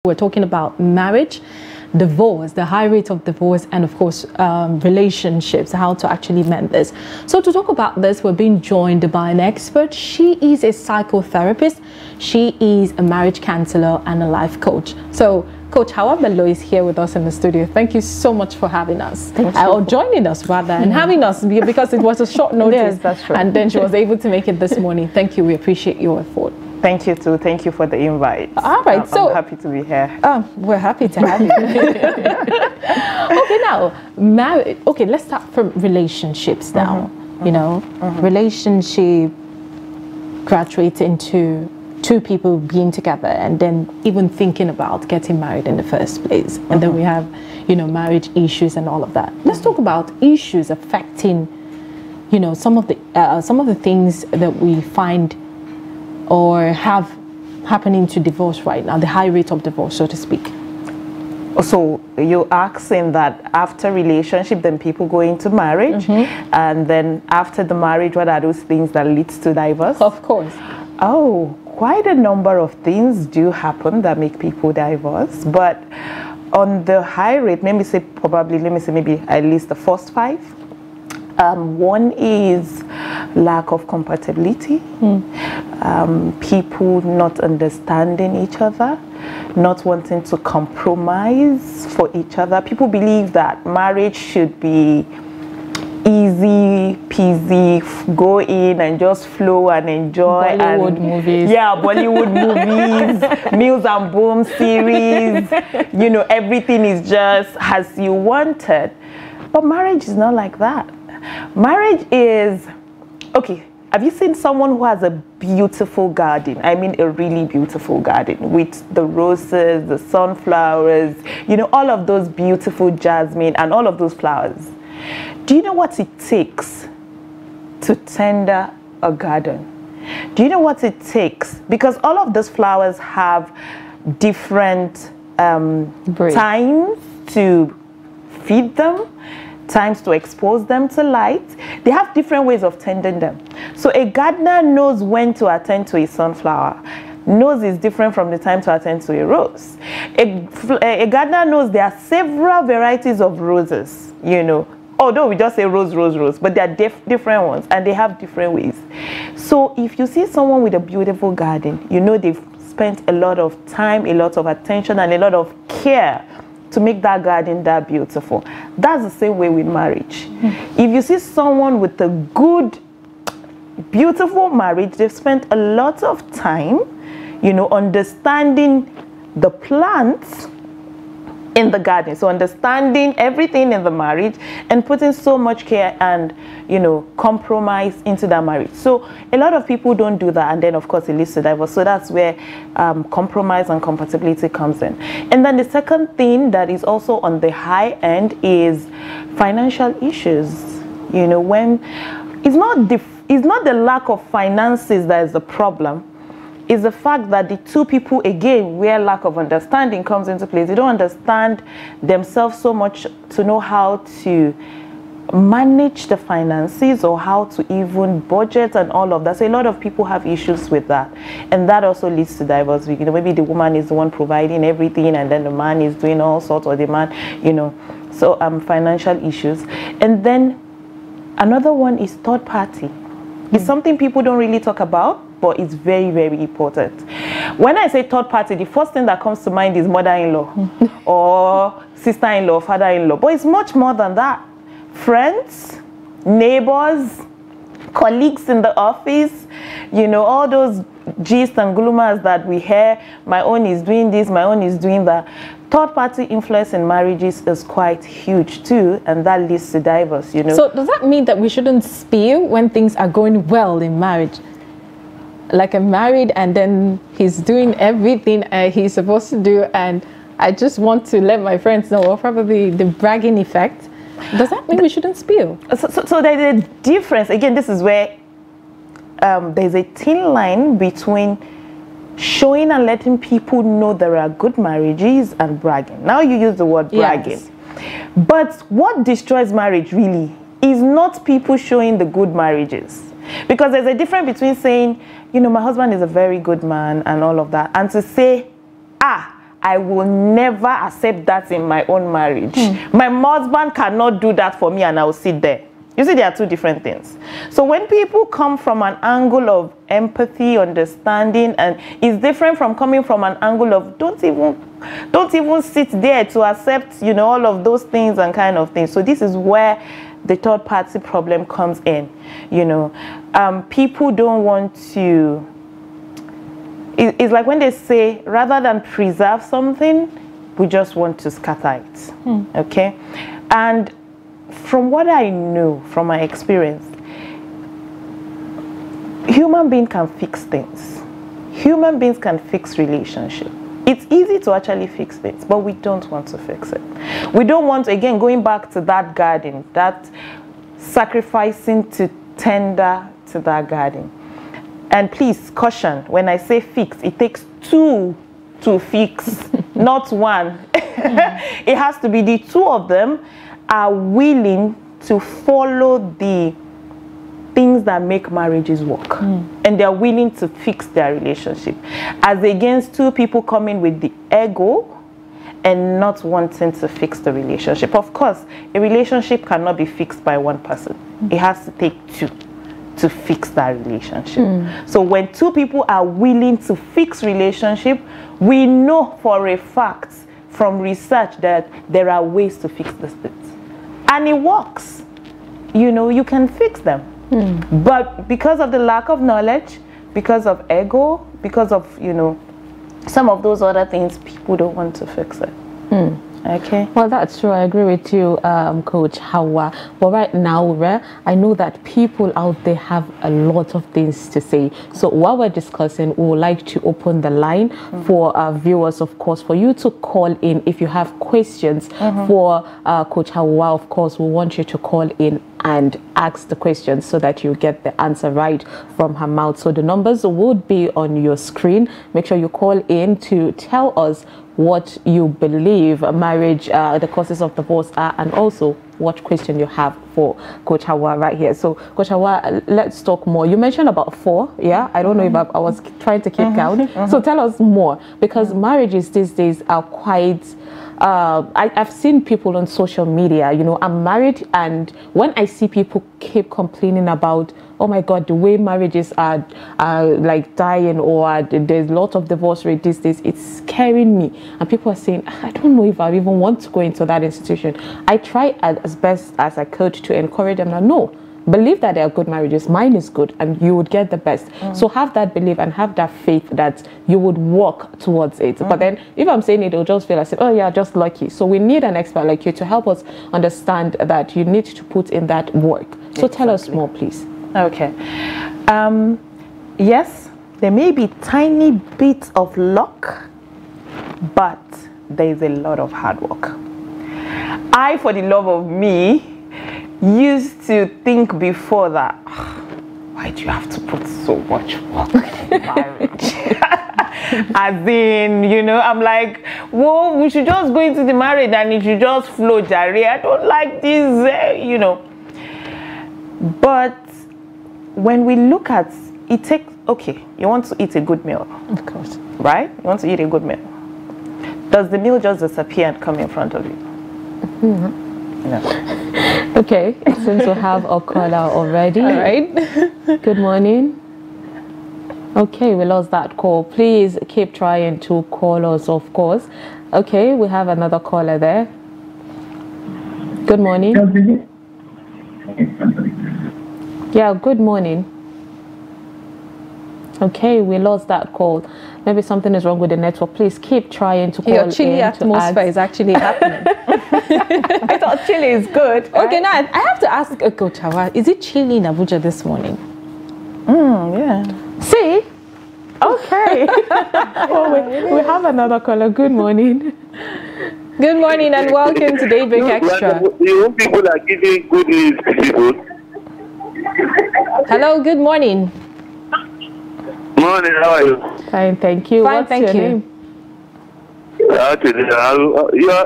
We're talking about marriage, divorce, the high rate of divorce, and of course, relationships, how to actually mend this. So to talk about this, we're being joined by an expert. She is a psychotherapist. She is a marriage counselor and a life coach. So Coach Hawa Bello is here with us in the studio. Thank you so much for having us. Or joining us rather, and having us because it was a short notice. Yes, that's true. And then she was able to make it this morning. Thank you. We appreciate your effort. Thank you too. Thank you for the invite. All right, I'm happy to be here. We're happy to have you. Okay, now marriage. Okay, let's start from relationships now. You know, relationship graduates into two people being together and then even thinking about getting married in the first place. And then we have, you know, marriage issues and all of that. Let's talk about issues affecting, you know, some of the things that we find or have happening to divorce right now, the high rate of divorce, so to speak. So you're asking that after relationship, then people go into marriage, and then after the marriage, what are those things that leads to divorce? Of course. Oh, quite a number of things do happen that make people divorce, but on the high rate, maybe at least the first five. One is lack of compatibility, people not understanding each other, not wanting to compromise for each other. People believe that marriage should be easy peasy, go in and just flow and enjoy. Bollywood movies. Yeah, Bollywood movies, Meals and Boom series, you know, everything is just as you wanted. But marriage is not like that. Marriage is, okay, have you seen someone who has a beautiful garden? I mean a really beautiful garden with the roses, the sunflowers, you know, all of those beautiful jasmine and all of those flowers. Do you know what it takes to tender a garden? Do you know what it takes? Because all of those flowers have different times to feed them, times to expose them to light. They have different ways of tending them. So a gardener knows when to attend to a sunflower. Knows is different from the time to attend to a rose. A gardener knows there are several varieties of roses, you know. Although we just say rose, rose, rose, but there are different ones and they have different ways. So if you see someone with a beautiful garden, you know they've spent a lot of time, a lot of attention, and a lot of care to make that garden that beautiful. That's the same way with marriage. If you see someone with a good, beautiful marriage, they've spent a lot of time, you know, understanding the plants in the garden. So understanding everything in the marriage and putting so much care and, you know, compromise into that marriage. So a lot of people don't do that, and then of course it leads to divorce. So that's where compromise and compatibility comes in. And then the second thing that is also on the high end is financial issues. You know, when it's not the lack of finances that is the problem. Is the fact that the two people, again, where lack of understanding comes into place. They don't understand themselves so much to know how to manage the finances or how to even budget and all of that. So a lot of people have issues with that. And that also leads to divorce. You know, maybe the woman is the one providing everything and then the man is doing all sorts, or the man, you know. So financial issues. And then another one is third party. It's something people don't really talk about, but it's very, very important. When I say third party, the first thing that comes to mind is mother-in-law or sister-in-law, father-in-law. But it's much more than that. Friends, neighbors, colleagues in the office, you know, all those gist and glumas that we hear, my own is doing this, my own is doing that. Third-party influence in marriages is quite huge too, and that leads to divorce, you know. So does that mean that we shouldn't spill when things are going well in marriage? Like I'm married and then he's doing everything he's supposed to do, and I just want to let my friends know, or probably the bragging effect. Does that mean we shouldn't spill? So there's a difference. Again, this is where there's a thin line between showing and letting people know there are good marriages and bragging. Now you use the word bragging. Yes. But what destroys marriage really is not people showing the good marriages. Because there's a difference between saying, you know, my husband is a very good man and all of that, and to say, I will never accept that in my own marriage. My husband cannot do that for me and I will sit there. You see, there are two different things. So when people come from an angle of empathy, understanding, and it's different from coming from an angle of don't even sit there to accept, you know, all of those things and kind of things. So this is where the third party problem comes in. You know, people don't want to. It's like when they say, rather than preserve something, we just want to scatter it. Okay, and from what I know, from my experience, human beings can fix things. Human beings can fix relationships. It's easy to actually fix things, but we don't want to fix it. We don't want, again, going back to that garden, that sacrificing to tender to that garden. And please, caution, when I say fix, it takes two to fix, not one. It has to be the two of them are willing to follow the things that make marriages work, and they're willing to fix their relationship, as against two people coming with the ego and not wanting to fix the relationship. Of course, a relationship cannot be fixed by one person. It has to take two to fix that relationship. So when two people are willing to fix relationship, we know for a fact from research that there are ways to fix these things. And it works. You know, you can fix them. But because of the lack of knowledge, because of ego, because of, you know, some of those other things, people don't want to fix it. Okay. Well, that's true. I agree with you, Coach Hawa. But right now, I know that people out there have a lot of things to say. So while we're discussing, we would like to open the line for our viewers, of course, for you to call in if you have questions for Coach Hawa. Of course, we want you to call in and ask the questions so that you get the answer right from her mouth. So the numbers would be on your screen. Make sure you call in to tell us what you believe marriage, the causes of divorce are, and also what question you have for Coach Hawa right here. So Coach Hawa, let's talk more. You mentioned about 4, yeah? I don't know if I was trying to keep count. So tell us more, because marriages these days are quite, I've seen people on social media, you know, I'm married, and when I see people keep complaining about, oh my God, the way marriages are like dying, or there's a lot of divorce rate these days, it's scaring me. And people are saying, I don't know if I even want to go into that institution. I try as best as I could to encourage them. Now, no, believe that there are good marriages. Mine is good, and you would get the best. So have that belief and have that faith that you would work towards it. But then if I'm saying it, it'll just feel as if, oh yeah, just lucky. So we need an expert like you to help us understand that you need to put in that work. So tell us more, please. Okay. Yes, there may be tiny bits of luck, but there is a lot of hard work. I, for the love of me, used to think before that, why do you have to put so much work in marriage? As in, you know, I'm like, well, we should just go into the marriage and it should just flow, Jerry. I don't like this, you know. But when we look at it, takes, okay, you want to eat a good meal. Of course. Right? You want to eat a good meal. Does the meal just disappear and come in front of you? No. Okay, since we have a caller already. All right. Good morning. Okay, we lost that call. Please keep trying to call us, of course. Okay, we have another caller there. Good morning. Yeah, good morning. Okay, we lost that call. Maybe something is wrong with the network. Please keep trying to call in. Your chilly atmosphere is actually happening. I thought chilly is good. Right? Okay, now I have to ask Coach Hawa, is it chilly in Abuja this morning? Yeah. See? Okay. Oh, we have another caller. Good morning. Good morning and welcome to Daybreak Extra. You people are giving good news to people. Hello, good morning. Morning, how are you? Fine, thank you. Fine, What's thank your you. name?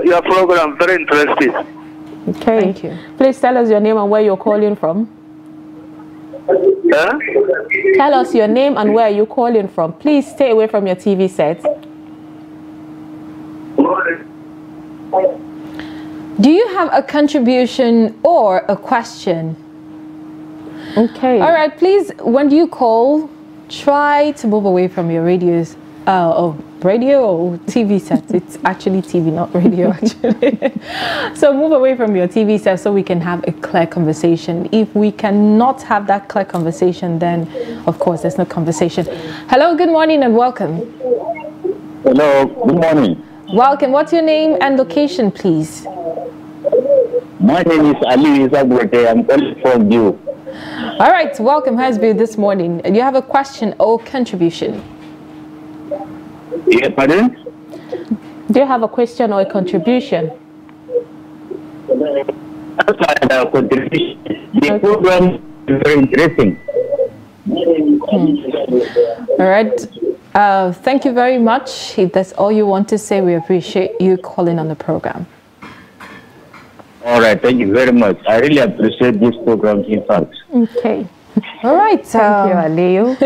Your program very interesting. Okay. Thank you. Please tell us your name and where you're calling from. Huh? Tell us your name and where you're calling from. Please stay away from your TV set. Do you have a contribution or a question? Okay. All right, please, when you call, try to move away from your radios. Radio or TV set. It's actually TV, not radio, actually. So move away from your TV set so we can have a clear conversation. If we cannot have that clear conversation, then, of course, there's no conversation. Hello, good morning and welcome. Hello, good morning. Welcome. What's your name and location, please? My name is Ali Isagwete. I'm calling from you. All right, welcome, Hasbi, this morning. You have a question or contribution? Yeah, pardon? Do you have a question or a contribution? Contribution. The program is very interesting. All right. Thank you very much. If that's all you want to say, we appreciate you calling on the program. All right, thank you very much. I really appreciate this program, in fact. Okay. All right. Thank you, Aliyu.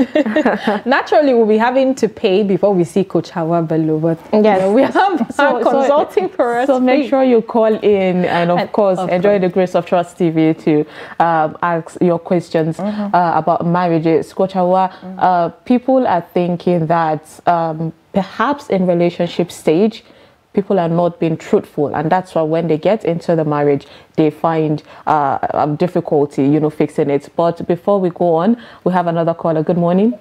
Naturally, we'll be having to pay before we see Coach Hawa Bello, but Yes. we have consulting for us. So make sure you call in and, of course, of enjoy course. the Grace of Trust TV to ask your questions about marriages. Coach Hawa, people are thinking that perhaps in relationship stage, people are not being truthful, and that's why when they get into the marriage, they find difficulty, fixing it. But before we go on, we have another caller. Good morning.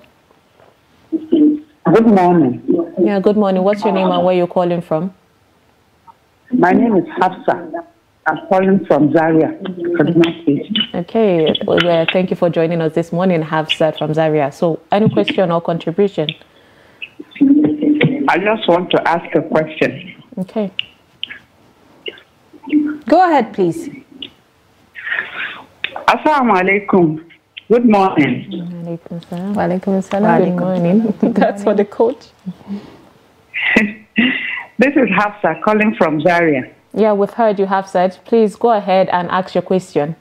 Good morning. Yeah, good morning. What's your name and where you're calling from? My name is Hafsa. I'm calling from Zaria, Kaduna State. Okay, well, thank you for joining us this morning, Hafsa from Zaria. So, any question or contribution? I just want to ask a question. Okay. Go ahead, please. Assalamu alaikum. Good morning. Walaikum salam. Walaikum salam. Good morning. That's for the coach. This is Hafsa calling from Zaria. Yeah, we've heard you have said. Please go ahead and ask your question.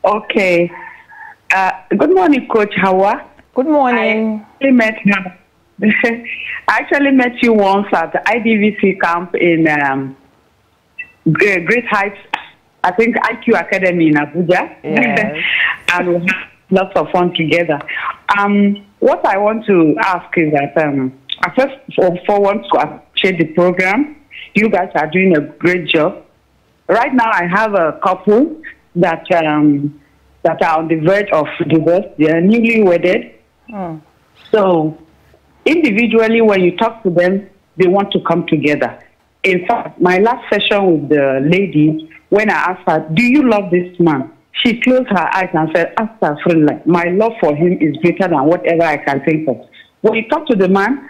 Okay. Good morning, Coach Hawa. Good morning. I actually met you once at the IDVC camp in Great Heights, I think IQ Academy in Abuja. Yes. And we had lots of fun together. What I want to ask is that I first of all want to appreciate the program. You guys are doing a great job. Right now, I have a couple that are on the verge of divorce. They are newly wedded. So individually, when you talk to them, they want to come together. In fact, my last session with the lady, when I asked her, do you love this man? She closed her eyes and said, Astaghfirullah, my love for him is greater than whatever I can think of. When you talk to the man,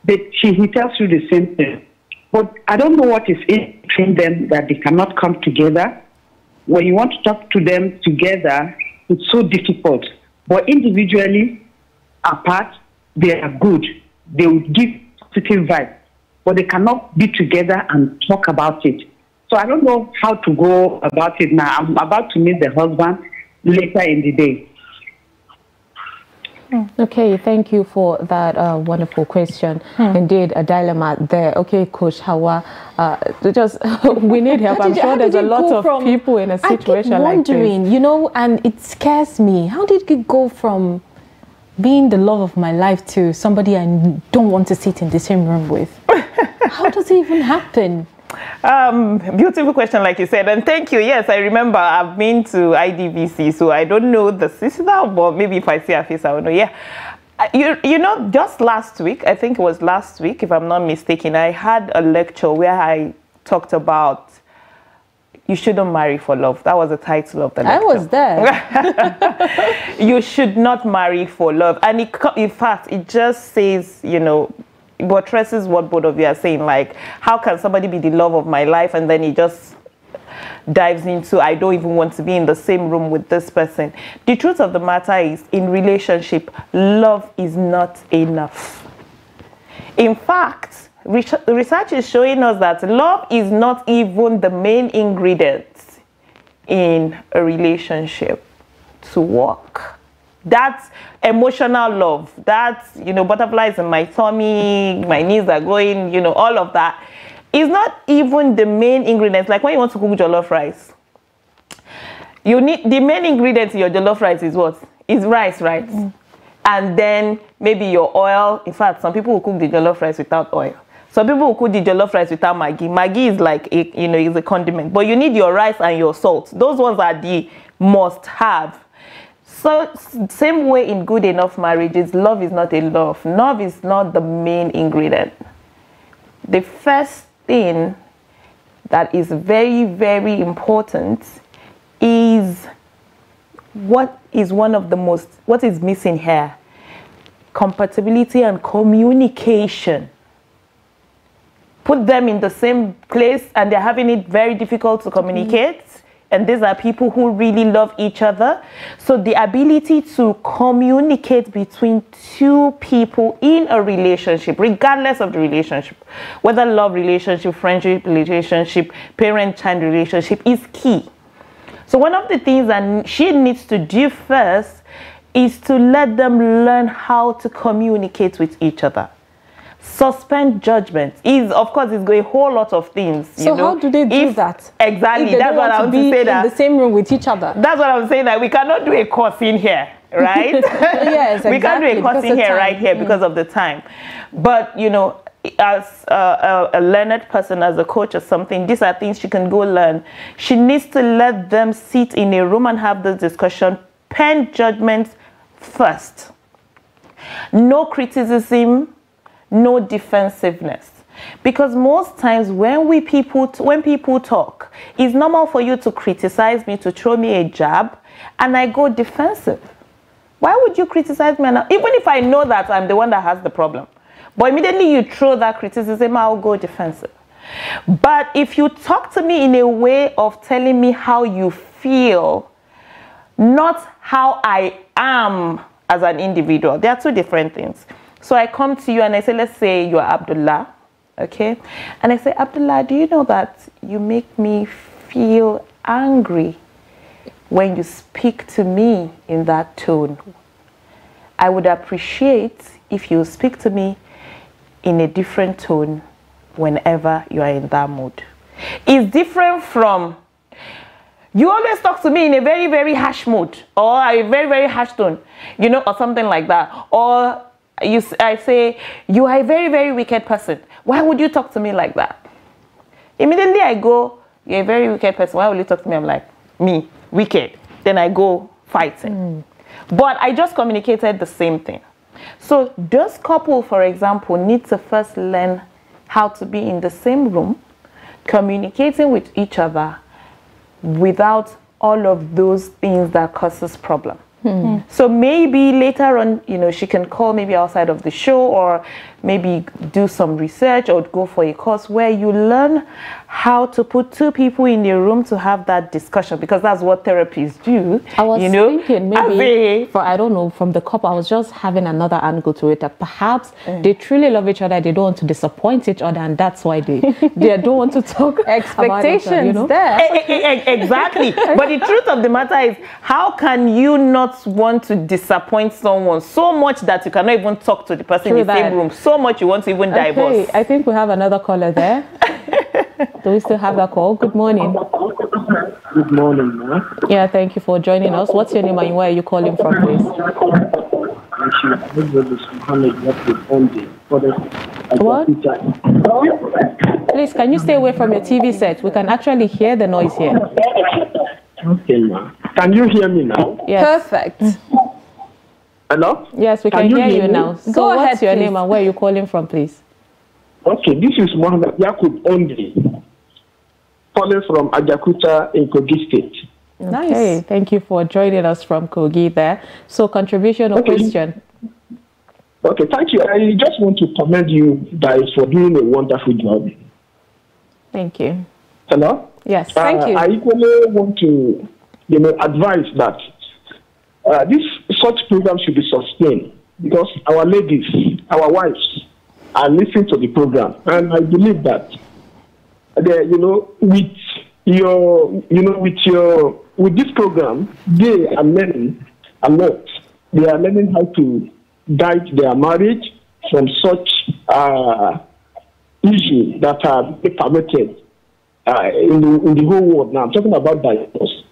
he tells you the same thing. But I don't know what is in between them that they cannot come together. When you want to talk to them together, it's so difficult. But individually, apart, they are good. They will give positive vibes. But they cannot be together and talk about it. So I don't know how to go about it now. I'm about to meet the husband later in the day. Okay, thank you for that wonderful question. Indeed, a dilemma there. Okay, Coach Hawa, we need help. I'm sure there's a lot of people in a situation like this. And it scares me. How did it go from being the love of my life to somebody I don't want to sit in the same room with? How does it even happen? Beautiful question, like you said, and thank you. Yes, I remember I've been to IDVC, so I don't know the sister, but maybe if I see her face, I will know. Yeah, you know, just last week, I think it was last week, if I'm not mistaken, I had a lecture where I talked about you shouldn't marry for love. That was the title of the lecture. I was there. You should not marry for love, and in fact, it just says, buttresses what both of you are saying. Like, how can somebody be the love of my life and then he just dives into, I don't even want to be in the same room with this person. The truth of the matter is, in relationship, love is not enough. In fact, research is showing us that love is not even the main ingredient in a relationship to work. That's emotional love. That's, butterflies in my tummy, my knees are going, all of that. It's not even the main ingredients. Like when you want to cook jollof rice, you need the main ingredients in your jollof rice is what? Is rice, right? And then maybe your oil. In fact, some people will cook the jollof rice without oil. Some people will cook the jollof rice without Maggi. Maggi is like is a condiment, but you need your rice and your salt. Those ones are the must-have. So same way in good enough marriages, love is not a love. Love is not the main ingredient. The first thing that is very, very important is what is missing here? Compatibility and communication. Put them in the same place and they're having it very difficult to communicate. And these are people who really love each other. So the ability to communicate between two people in a relationship, regardless of the relationship, whether love relationship, friendship relationship, parent-child relationship, is key. So one of the things that she needs to do first is to let them learn how to communicate with each other. Suspend judgment is, of course, it's got a whole lot of things. So how do they do that? Exactly, that's what I want to say. That in the same room with each other. That's what I'm saying. That we cannot do a course in here, right? Yes, exactly. We can't do a course in here right here because of the time. But as a learned person, as a coach or something, these are things she can go learn. She needs to let them sit in a room and have this discussion. Pen judgment first. No criticism. No defensiveness, because most times when people talk, it's normal for you to criticize me, to throw me a jab, and I go defensive. Why would you criticize me? Even if I know that I'm the one that has the problem, but immediately you throw that criticism, I'll go defensive. But if you talk to me in a way of telling me how you feel, not how I am as an individual, they are two different things. So I come to you and I say, let's say you're Abdullah, okay? And I say, Abdullah, do you know that you make me feel angry when you speak to me in that tone? I would appreciate if you speak to me in a different tone whenever you are in that mood. It's different from, you always talk to me in a very, very harsh mood, or a very, very harsh tone, or something like that. Or I say, you are a very, very wicked person. Why would you talk to me like that? Immediately I go, you're a very wicked person. Why would you talk to me? I'm like, me, wicked. Then I go fighting. But I just communicated the same thing. So those couple, for example, need to first learn how to be in the same room, communicating with each other without all of those things that causes problem. So maybe later on, she can call maybe outside of the show, or maybe do some research or go for a course where you learn how to put two people in a room to have that discussion, because that's what therapists do. I was thinking maybe, I don't know, from the couple, I was just having another angle to it, that perhaps they truly love each other, they don't want to disappoint each other, and that's why they don't want to talk expectations about there. Exactly. But the truth of the matter is, how can you not want to disappoint someone so much that you cannot even talk to the person in the same room? So much you want to even divorce. I think we have another caller there. Do we still have that call? Good morning. Good morning, ma'am. Yeah, thank you for joining us. What's your name and where are you calling from, please? What? Please, can you stay away from your TV set? We can actually hear the noise here. Okay, ma'am. Can you hear me now? Yes. Perfect. Hello? Yes, we can hear you now. So Go ahead, what's your please. name and where are you calling from, please? Okay, this is Mohammed Yakub Ondi, calling from Ajakuta in Kogi State. Nice. Okay, thank you for joining us from Kogi there. So contribution or question? Okay, thank you. I just want to commend you guys for doing a wonderful job. Thank you. Hello? Yes. Thank you. I equally want to, advise that such programs should be sustained, because our ladies, our wives, are listening to the program, and I believe that with this program, they are learning a lot. They are learning how to guide their marriage from such issues that are permitted in the whole world now. I'm talking about divorce.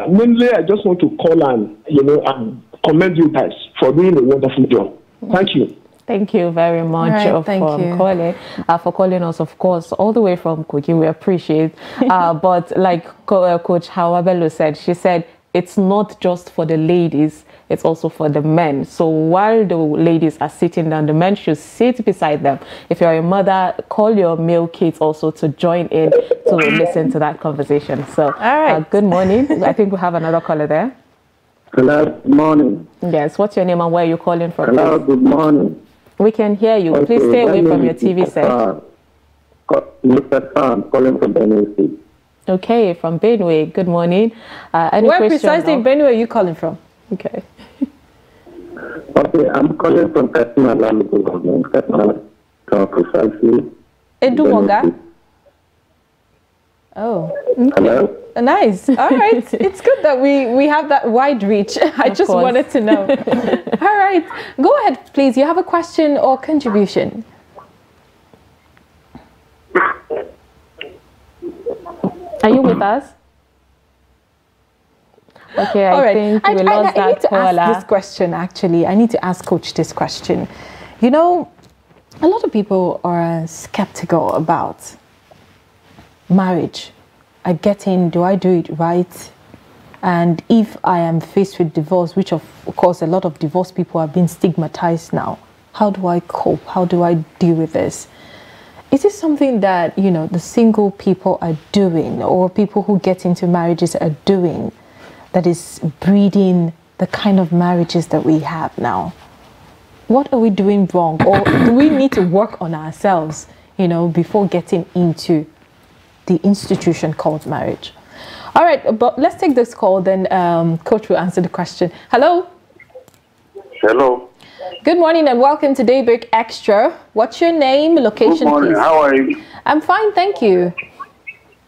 Mainly, I just want to call and and commend you guys for doing a wonderful job. Thank you. Thank you very much for calling us, of course, all the way from Kogi. We appreciate. But like Coach Hawabelo said, she said it's not just for the ladies, it's also for the men. So while the ladies are sitting down, the men should sit beside them. If you're a mother, call your male kids also to join in to listen to that conversation. So all right. Good morning. I think we have another caller there. Hello, good morning. Yes, what's your name and where are you calling from? Hello, good morning. We can hear you. Okay, please stay away from your TV set. Mr. Khan, calling from Benue State. Okay, from Benue. Good morning. Where precisely in Benue are you calling from? Okay. Okay, I'm calling from Katsina local government. Katsina, precisely. Edumoga? Oh. Okay. Hello? Nice. All right. It's good that we have that wide reach. I just wanted to know. All right. Go ahead, please. You have a question or contribution? Are you with us? Okay, I think we lost that caller. I need to ask this question, actually. I need to ask Coach this question. You know, a lot of people are skeptical about marriage. I get in, do I do it right? And if I am faced with divorce, which of course a lot of divorced people are being stigmatized now, how do I cope? How do I deal with this? Is it something that, the single people are doing or people who get into marriages are doing that is breeding the kind of marriages that we have now? What are we doing wrong? Or do we need to work on ourselves, before getting into the institution called marriage? All right, but let's take this call, then Coach will answer the question. Hello? Hello. Good morning and welcome to Daybreak Extra. What's your name, location, Good morning. please? How are you? I'm fine, thank you.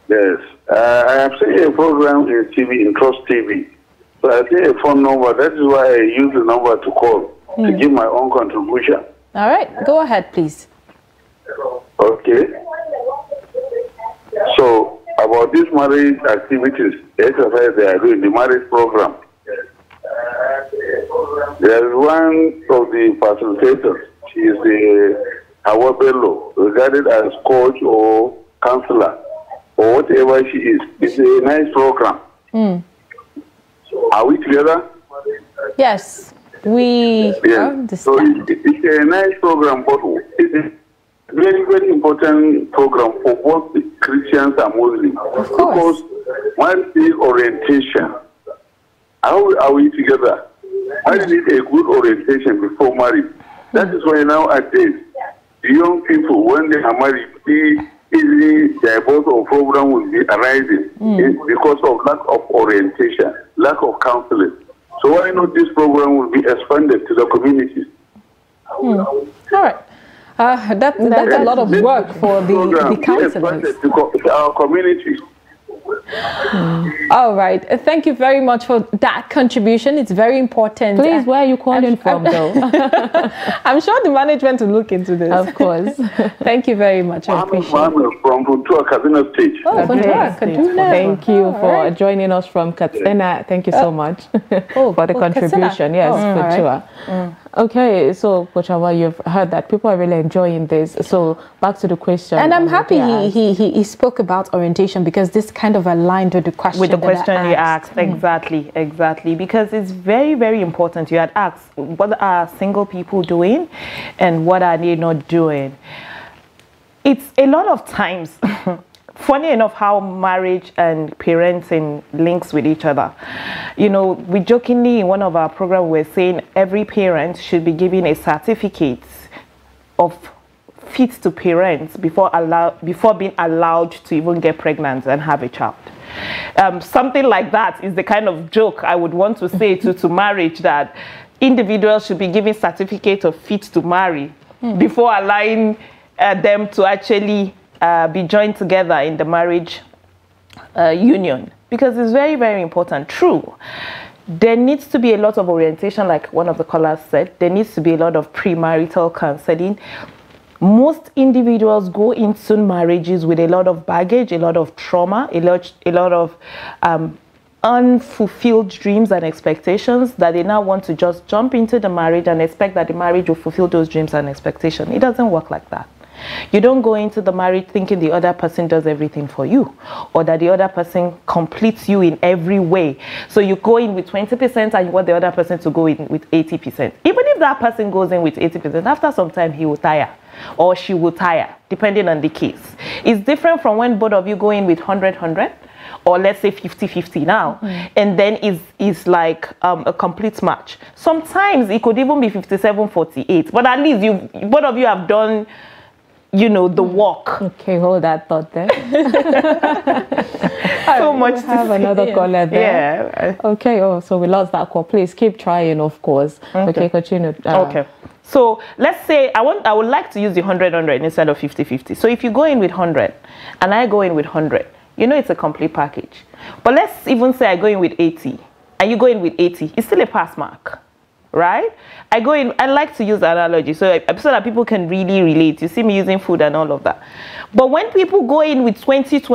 Yes. I have seen a program in TV, in Trust TV. So I see a phone number. That is why I use the number to call to give my own contribution. All right, go ahead, please. Okay. So, about these marriage activities, exercise they are doing, the marriage program. There is one of the facilitators. She is the Hawabelo, regarded as coach or counselor, or whatever she is. It's a nice program. Are we together? Yes, we understand. So it's a nice program, but it is a very, very important program for both Christians and Muslims. Of course. Because one is orientation. How are we together? I need a good orientation before marriage. That is why nowadays, the young people, when they are married, easily divorce or problem will be arising because of lack of orientation, lack of counseling. So why not this program will be expanded to the communities? All right. That's a lot of work for the counselors. To our communities. All right. Thank you very much for that contribution. It's very important. Please, where are you calling from, though? I'm sure the management will look into this. Of course. Thank you very much. I appreciate it. From Funtua, Kaduna State. Oh, Funtua, Kaduna. Thank you for joining us from Katsina. Thank you so much for the contribution. Katsina. Yes, Funtua. Okay, so Coach Awa, you've heard that people are really enjoying this. So back to the question. And I'm happy he spoke about orientation because this kind of aligned with the question. With the question you asked, exactly. Because it's very, very important. You had asked, what are single people doing and what are they not doing? It's a lot of times, funny enough, how marriage and parenting links with each other. We jokingly in one of our programs we're saying every parent should be given a certificate of fit to parent before being allowed to even get pregnant and have a child. Something like that is the kind of joke I would want to say to marriage, that individuals should be given certificate of fit to marry before allowing them to actually be joined together in the marriage union, because it's very, very important. True, there needs to be a lot of orientation, like one of the callers said. There needs to be a lot of premarital counseling. Most individuals go into marriages with a lot of baggage, a lot of trauma, a lot of unfulfilled dreams and expectations that they now want to just jump into the marriage and expect that the marriage will fulfill those dreams and expectations. It doesn't work like that. You don't go into the marriage thinking the other person does everything for you, or that the other person completes you in every way. So you go in with 20% and you want the other person to go in with 80%. Even if that person goes in with 80%, after some time he will tire, or she will tire, depending on the case. It's different from when both of you go in with 100-100, or let's say 50-50 now, and then it's like a complete match. Sometimes it could even be 57-48, but at least both of you have done, you know, the work. Okay, hold that thought there. So much to have another caller there. Yeah. Okay, so we lost that call. Please keep trying, of course. Okay, continue. Okay. So let's say I would like to use the 100-100 instead of 50-50. So if you go in with 100 and I go in with 100, you know it's a complete package. But let's even say I go in with 80 and you go in with 80, it's still a pass mark. Right? I like to use the analogy so that people can really relate. You see me using food and all of that. But when people go in with 20-20,